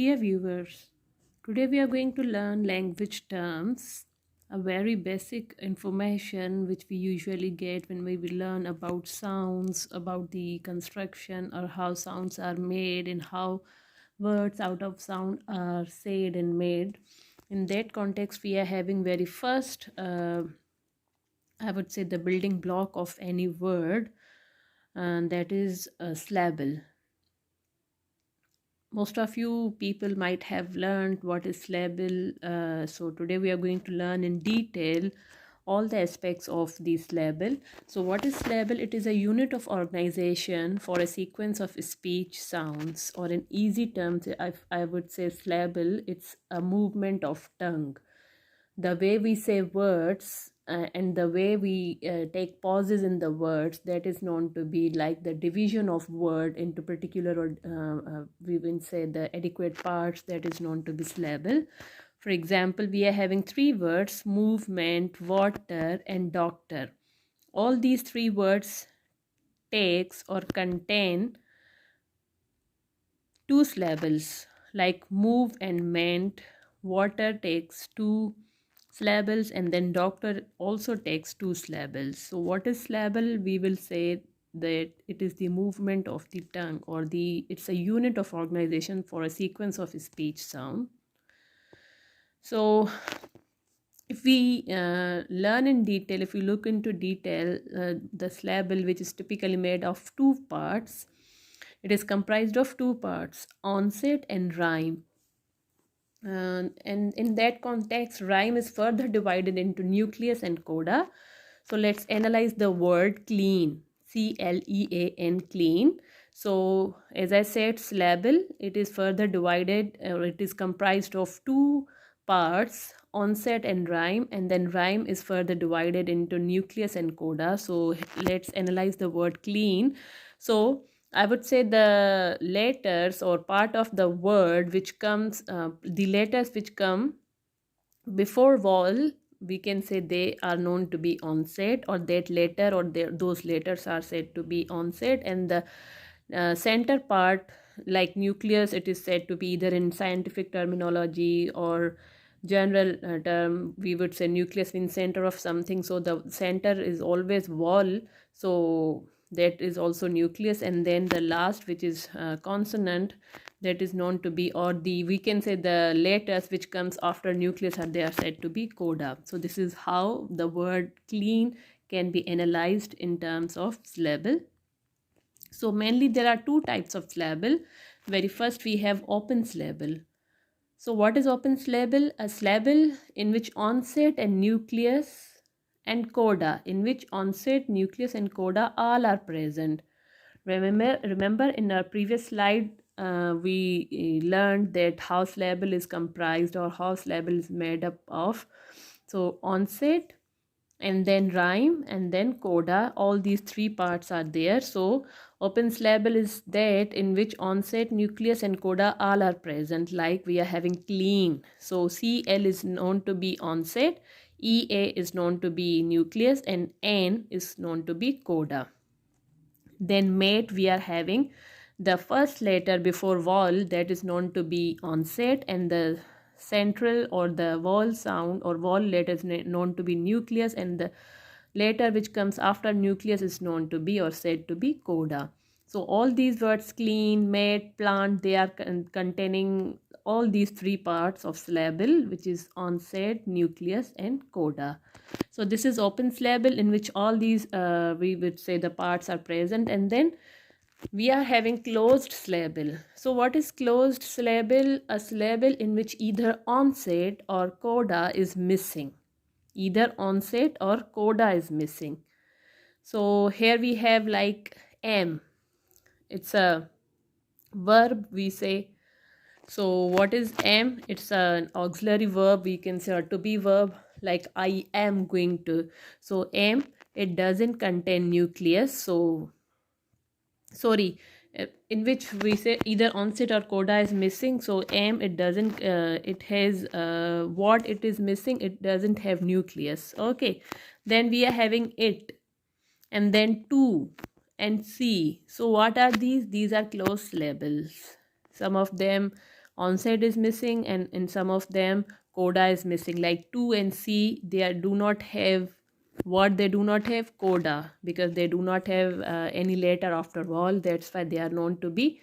Dear viewers, today we are going to learn language terms, a very basic information which we usually get when we will learn about sounds, about the construction or how sounds are made and how words out of sound are said and made. In that context, we are having very first, I would say, the building block of any word, and that is a syllable. Most of you people might have learned what is syllable. So today we are going to learn in detail all the aspects of the syllable. So what is syllable? It is a unit of organization for a sequence of speech sounds, or in easy terms, I would say syllable, it's a movement of tongue. The way we say words and the way we take pauses in the words, that is known to be like the division of word into particular, or we will say the adequate parts, that is known to be syllable. For example, we are having three words: movement, water, and doctor. All these three words takes or contain two syllables, like move and meant. Water takes two syllables, and then doctor also takes two syllables. So what is syllable? We will say that it is the movement of the tongue, or it's a unit of organization for a sequence of speech sound. So if we learn in detail, if we look into detail, the syllable, which is typically made of two parts, it is comprised of two parts: onset and rhyme. And in that context, rhyme is further divided into nucleus and coda. So let's analyze the word clean. C-L-E-A-N, clean. So as I said, syllable, it is further divided, or it is comprised of two parts: onset and rhyme, and then rhyme is further divided into nucleus and coda. So let's analyze the word clean. So I would say the letters or part of the word which comes, the letters which come before vowel, we can say they are known to be onset, or that letter or those letters are said to be onset. And the center part, like nucleus, it is said to be, either in scientific terminology or general term, we would say nucleus means center of something. So the center is always vowel, so that is also nucleus. And then the last, which is consonant, that is known to be, or the, we can say the letters which comes after nucleus, are they are said to be coda. So this is how the word clean can be analyzed in terms of syllable. So mainly there are two types of syllable. Very first, we have open syllable. So what is open syllable? A syllable in which onset and nucleus and coda, in which onset, nucleus and coda all are present. Remember in our previous slide, we learned that how syllable is comprised, or how syllable is made up of. So onset, and then rhyme, and then coda, all these three parts are there. So open syllable is that in which onset, nucleus and coda all are present. Like we are having clean, so CL is known to be onset, EA is known to be nucleus, and N is known to be coda. Then mate, we are having the first letter before vowel, that is known to be onset, and the central or the vowel sound or vowel letter is known to be nucleus, and the letter which comes after nucleus is known to be, or said to be, coda. So all these words, clean, mate, plant, they are containing all these three parts of syllable, which is onset, nucleus, and coda. So this is open syllable, in which all these we would say the parts are present. And then we are having closed syllable. So what is closed syllable? A syllable in which either onset or coda is missing. Either onset or coda is missing. So here we have like am. It's a verb, we say. So what is am? It's an auxiliary verb, we can say, or to be verb, like I am going to. So am, it doesn't contain nucleus. So sorry, in which we say either onset or coda is missing. So am, it doesn't, it has what it is missing, it doesn't have nucleus. Okay, then we are having it, and then to and see. So what are these? These are closed syllables. Some of them onset is missing, and in some of them coda is missing, like 2 and C. They do not have what, they do not have coda, because they do not have any letter after vowel. That's why they are known to be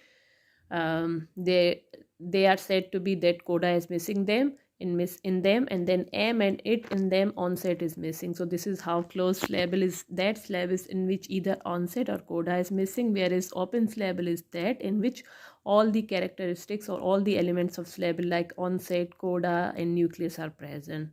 they are said to be that coda is missing them in them, and then M and it in them onset is missing. So this is how closed syllable is, that syllable is in which either onset or coda is missing, whereas open syllable is that in which all the characteristics or all the elements of syllable like onset, coda and nucleus are present.